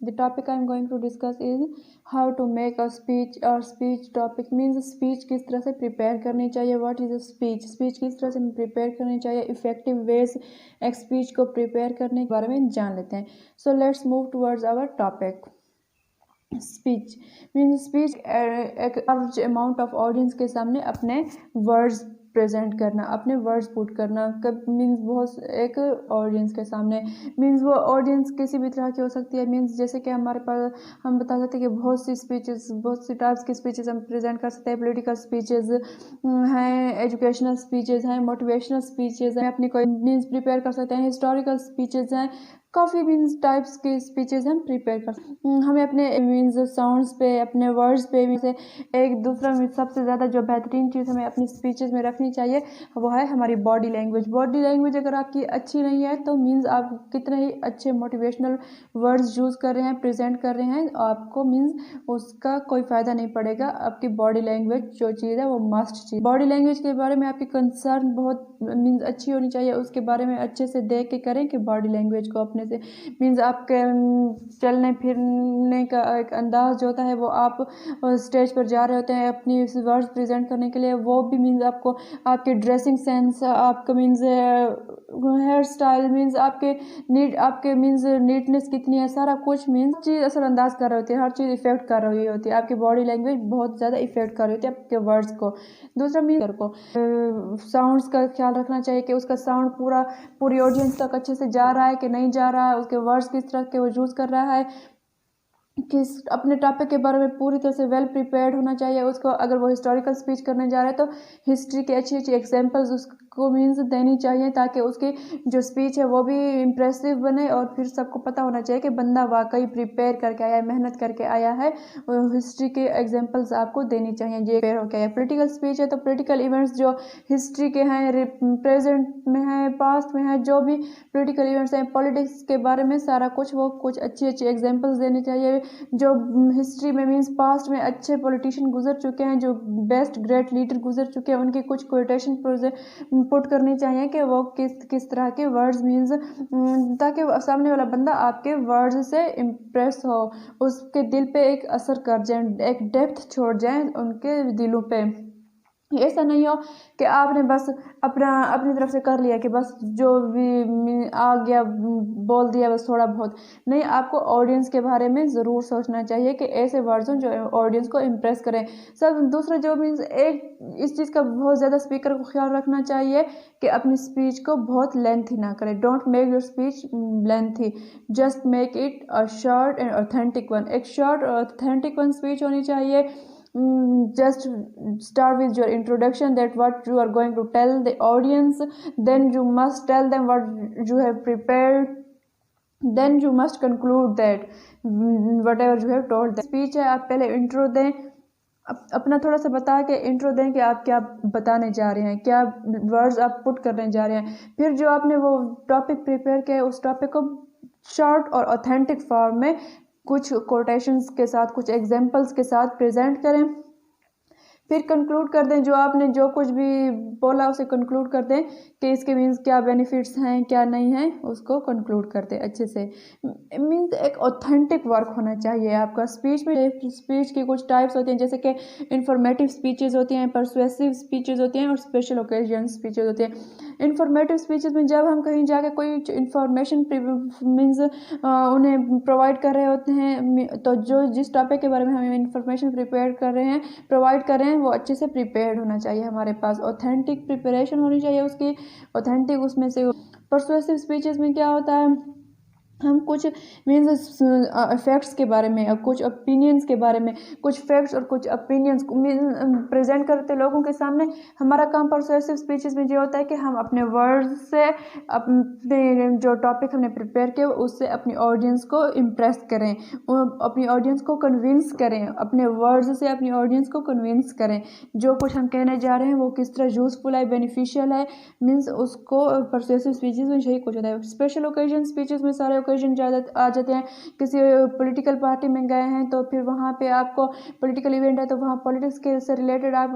The topic I am going to discuss is how to make a speech or speech topic means speech किस तरह से prepare करनी चाहिए. What is a speech? Speech किस तरह से prepare करनी चाहिए. Effective ways एक speech को prepare करने के बारे में जान लेते हैं. So let's move towards our topic. Speech means speech एक लार्ज अमाउंट ऑफ ऑडियंस के सामने अपने वर्ड्स प्रेजेंट करना, अपने वर्ड्स पुट करना. कब मीन्स बहुत एक ऑडियंस के सामने मीन्स वो ऑडियंस किसी भी तरह की हो सकती है. मीन्स जैसे कि हमारे पास हम बता सकते हैं कि बहुत सी स्पीचेस, बहुत सी टाइप्स की स्पीचेस हम प्रेजेंट कर सकते हैं. पॉलिटिकल स्पीचेस हैं, एजुकेशनल स्पीचेस हैं, मोटिवेशनल स्पीचेस हैं, अपनी कोई मीन्स प्रिपेयर कर सकते हैं. हिस्टोरिकल स्पीचेस हैं, काफ़ी मीन्स टाइप्स के स्पीचेस हम प्रिपेयर कर. हमें अपने मीन्स साउंड्स पे, अपने वर्ड्स पे से एक दूसरा सबसे ज़्यादा जो बेहतरीन चीज़ हमें अपनी स्पीचेस में रखनी चाहिए वो है हमारी बॉडी लैंग्वेज. बॉडी लैंग्वेज अगर आपकी अच्छी नहीं है तो मीन्स आप कितने ही अच्छे मोटिवेशनल वर्ड्स यूज़ कर रहे हैं, प्रेजेंट कर रहे हैं, आपको मीन्स उसका कोई फ़ायदा नहीं पड़ेगा. आपकी बॉडी लैंग्वेज जो चीज़ है वो मस्ट चीज़. बॉडी लैंग्वेज के बारे में आपकी कंसर्न बहुत मीन्स अच्छी होनी चाहिए. उसके बारे में अच्छे से देख के करें कि बॉडी लैंग्वेज को अपने से मीन्स आपके चलने फिरने का एक अंदाज जो होता है वो आप स्टेज पर जा रहे होते हैं अपनी वर्ड्स प्रेजेंट करने के लिए, वो भी मीन्स आपको आपके ड्रेसिंग सेंस, आपका मीन्स हेयर स्टाइल, मीन्स आपके मीन्स नीटनेस कितनी है, सारा कुछ मीन्स चीज़ असरअंदाज कर रही होती है. हर चीज़ इफेक्ट कर रही होती है. आपकी बॉडी लैंग्वेज बहुत ज़्यादा इफेक्ट कर रही होती है आपके वर्ड्स को. दूसरा मीन्स को साउंड्स का ख्याल रखना चाहिए कि उसका साउंड पूरी ऑडियंस तक अच्छे से जा रहा है कि नहीं जा रहा है, उसके वर्ड्स किस तरह के वो यूज़ कर रहा है, किस अपने टॉपिक के बारे में पूरी तरह से वेल प्रिपेयर्ड होना चाहिए. उसको अगर वो हिस्टोरिकल स्पीच करने जा रहे हैं तो हिस्ट्री के अच्छी अच्छी एग्जांपल्स उसको मीन्स देनी चाहिए ताकि उसकी जो स्पीच है वो भी इम्प्रेसिव बने और फिर सबको पता होना चाहिए कि बंदा वाकई प्रिपेयर करके आया है, मेहनत करके आया है. हिस्ट्री के एग्जाम्पल्स आपको देनी चाहिए ये प्रिपेयर होकर आया. पोलिटिकल स्पीच है तो पोलिटिकल इवेंट्स जो हिस्ट्री के हैं, प्रेजेंट में हैं, पास्ट में हैं, जो भी पोलिटिकल इवेंट्स हैं, पॉलिटिक्स के बारे में सारा कुछ वो कुछ अच्छी अच्छी एग्जाम्पल्स देनी चाहिए. जो हिस्ट्री में मीन्स पास्ट में अच्छे पॉलिटिशियन गुजर चुके हैं, जो बेस्ट ग्रेट लीडर गुजर चुके हैं, उनकी कुछ कोटेशन पुट करनी चाहिए कि वो किस तरह के वर्ड्स मीन्स ताकि सामने वाला बंदा आपके वर्ड्स से इम्प्रेस हो, उसके दिल पे एक असर कर जाए, एक डेप्थ छोड़ जाए उनके दिलों पे. ऐसा नहीं हो कि आपने बस अपनी तरफ से कर लिया कि बस जो भी आ गया बोल दिया बस थोड़ा बहुत. नहीं, आपको ऑडियंस के बारे में ज़रूर सोचना चाहिए कि ऐसे वर्ड्स हों जो ऑडियंस को इम्प्रेस करें. सब दूसरा जो मीन्स एक इस चीज़ का बहुत ज़्यादा स्पीकर को ख्याल रखना चाहिए कि अपनी स्पीच को बहुत लेंथी ना करें. Don't make your speech lengthy, just make it a short and authentic one. एक शॉर्ट और ऑथेंटिक वन स्पीच होनी चाहिए. Just start with your introduction, that what you are going to tell the audience, then you must tell them what you have prepared, then you must conclude that whatever you have told them. Speech है, आप पहले intro दें, अपना थोड़ा सा बता के intro दें कि आप क्या बताने जा रहे हैं, क्या वर्ड्स आप पुट करने जा रहे हैं. फिर जो आपने वो टॉपिक प्रिपेयर किया उस टॉपिक को शॉर्ट और ऑथेंटिक फॉर्म में कुछ कोटेशंस के साथ, कुछ एग्जांपल्स के साथ प्रेजेंट करें. फिर कंक्लूड कर दें, जो आपने जो कुछ भी बोला उसे कंक्लूड कर दें कि इसके मीन्स क्या बेनिफिट्स हैं क्या नहीं हैं, उसको कंक्लूड कर दें अच्छे से. मीन्स एक ऑथेंटिक वर्क होना चाहिए आपका स्पीच में. स्पीच की कुछ टाइप्स होती हैं जैसे कि इंफॉर्मेटिव स्पीचेस होती हैं, परसुएसिव स्पीचेस होती हैं और स्पेशल ओकेजन स्पीचेस होती हैं. इंफॉर्मेटिव स्पीचेस में जब हम कहीं जाके कोई इंफॉर्मेशन मीन्स उन्हें प्रोवाइड कर रहे होते हैं, तो जो जिस टॉपिक के बारे में हम इंफॉर्मेशन प्रिपेयर कर रहे हैं, प्रोवाइड कर रहे हैं, वो अच्छे से प्रिपेयर्ड होना चाहिए. हमारे पास ऑथेंटिक प्रिपरेशन होनी चाहिए उसकी, ऑथेंटिक. उसमें से परसुएसिव स्पीचेस में क्या होता है, हम कुछ मीन्स फैक्ट्स के बारे में और कुछ ओपिनियंस के बारे में, कुछ फैक्ट्स और कुछ ओपिनियंस प्रेजेंट करते लोगों के सामने. हमारा काम परसुएसिव स्पीचेस में ये होता है कि हम अपने वर्ड्स से अपने जो टॉपिक हमने प्रिपेयर किया उससे अपनी ऑडियंस को इम्प्रेस करें, अपनी ऑडियंस को कन्विंस करें, अपने वर्ड्स से अपनी ऑडियंस को कन्विंस करें. जो कुछ हम कहने जा रहे हैं वो किस तरह यूजफुल है, बेनिफिशियल है, मीन्स उसको परसुएसिव स्पीचेस में यही कुछ होता है. स्पेशल ओकेजन स्पीचेस में सारे ओकेजन आ जाते हैं. किसी पॉलिटिकल पार्टी में गए हैं तो फिर वहाँ पे आपको पॉलिटिकल इवेंट है तो वहाँ पॉलिटिक्स के से रिलेटेड आप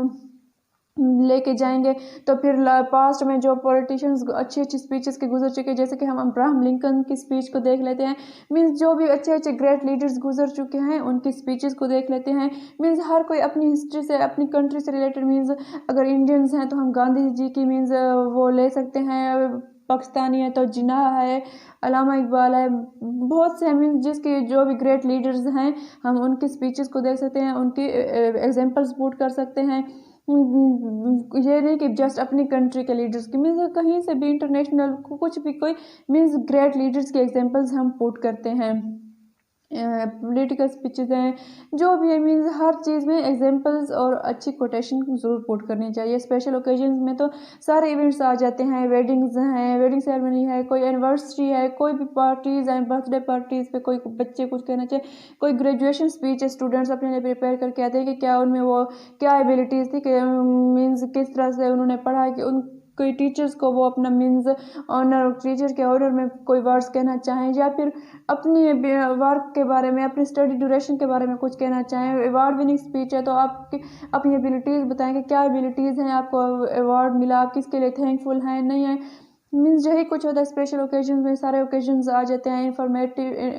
लेके जाएंगे। तो फिर पास्ट में जो पॉलिटिशियंस अच्छी अच्छी स्पीचेस के गुजर चुके, जैसे कि हम अब्राहम लिंकन की स्पीच को देख लेते हैं। मीन्स जो भी अच्छे अच्छे ग्रेट लीडर्स गुजर चुके हैं उनकी स्पीचेस को देख लेते हैं। मीन्स हर कोई अपनी हिस्ट्री से, अपनी कंट्री से रिलेटेड, मीन्स अगर इंडियंस हैं तो हम गांधी जी की मीन्स वो ले सकते हैं, पाकिस्तानी है तो जिन्ना है, अल्लामा इकबाल है, बहुत से मीन्स जिसके जो भी ग्रेट लीडर्स हैं हम उनकी स्पीचेस को देख सकते हैं, उनकी एग्जाम्पल्स पुट कर सकते हैं। ये नहीं कि जस्ट अपनी कंट्री के लीडर्स की, मीन्स कहीं से भी इंटरनेशनल कुछ भी कोई मीन्स ग्रेट लीडर्स के एग्जांपल्स हम पुट करते हैं। पॉलिटिकल स्पीचेस हैं, जो भी है, मीन्स हर चीज़ में एग्जांपल्स और अच्छी कोटेशन ज़रूर पुट करनी चाहिए। स्पेशल ओकेजन्स में तो सारे इवेंट्स आ जाते हैं, वेडिंग्स हैं, वेडिंग सेरेमनी है, कोई एनिवर्सरी है, कोई भी पार्टीज़ हैं, बर्थडे पार्टीज़ पे कोई बच्चे कुछ कहना चाहिए, कोई ग्रेजुएशन स्पीच स्टूडेंट्स अपने लिए प्रिपेयर करके आते हैं कि क्या उनमें वो क्या एबिलिटीज़ थी, कि मीन्स किस तरह से उन्होंने पढ़ा, कि उन कोई टीचर्स को वो अपना मीन्स ऑनर, टीचर के ऑनर में कोई वर्ड्स कहना चाहें, या फिर अपनी वर्क के बारे में, अपनी स्टडी ड्यूरेशन के बारे में कुछ कहना चाहें। अवार्ड विनिंग स्पीच है तो आपकी अपनी एबिलिटीज़ बताएंगे, क्या एबिलिटीज़ हैं, आपको अवार्ड मिला, आप किसके लिए थैंकफुल हैं, नहीं है। मीन्स यही कुछ होता है स्पेशल ओकेजन में, सारे ओकेजन्स आ जाते हैं।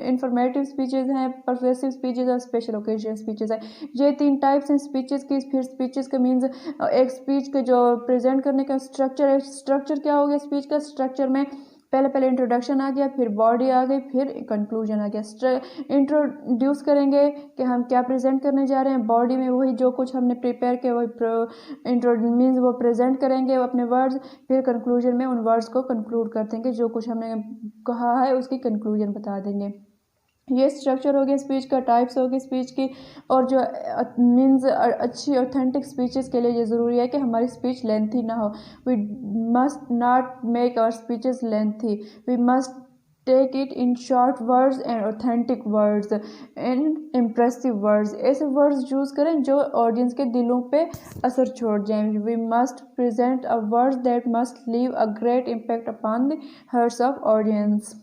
इंफॉर्मेटिव स्पीचेस हैं, परसुएसिव स्पीचेस और स्पेशल ओकेजन स्पीचेस हैं। ये 3 टाइप्स हैं स्पीचेस की। फिर स्पीचेस का मीन्स एक स्पीच के जो प्रेजेंट करने का स्ट्रक्चर है, स्ट्रक्चर क्या हो गया स्पीच का, स्ट्रक्चर में पहले इंट्रोडक्शन आ गया, फिर बॉडी आ गई, फिर कंक्लूजन आ गया। इंट्रोड्यूस करेंगे कि हम क्या प्रेजेंट करने जा रहे हैं, बॉडी में वही जो कुछ हमने प्रिपेयर किया वही इंट्रो मीन्स वो प्रेजेंट करेंगे अपने वर्ड्स, फिर कंक्लूजन में उन वर्ड्स को कंक्लूड कर देंगे, जो कुछ हमने कहा है उसकी कंक्लूजन बता देंगे। ये स्ट्रक्चर हो गया स्पीच का, टाइप्स हो गई स्पीच की। और जो मीन्स अच्छी ऑथेंटिक स्पीचेस के लिए ये ज़रूरी है कि हमारी स्पीच लेंथी ना हो। We must not make our speeches lengthy, we must take it in short words and authentic words and impressive words. ऐसे वर्ड्स चूज़ करें जो ऑडियंस के दिलों पे असर छोड़ जाएं। We must present a words that must leave a great impact upon the hearts of audience.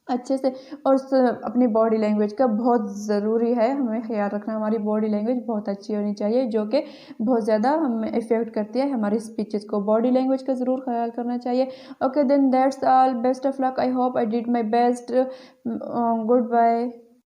अच्छे से, और अपनी बॉडी लैंग्वेज का बहुत ज़रूरी है हमें ख्याल रखना। हमारी बॉडी लैंग्वेज बहुत अच्छी होनी चाहिए, जो कि बहुत ज़्यादा हमें इफ़ेक्ट करती है हमारी स्पीचेस को। बॉडी लैंग्वेज का ज़रूर ख्याल करना चाहिए। Okay then that's all, best of luck, I hope I did my best, good bye.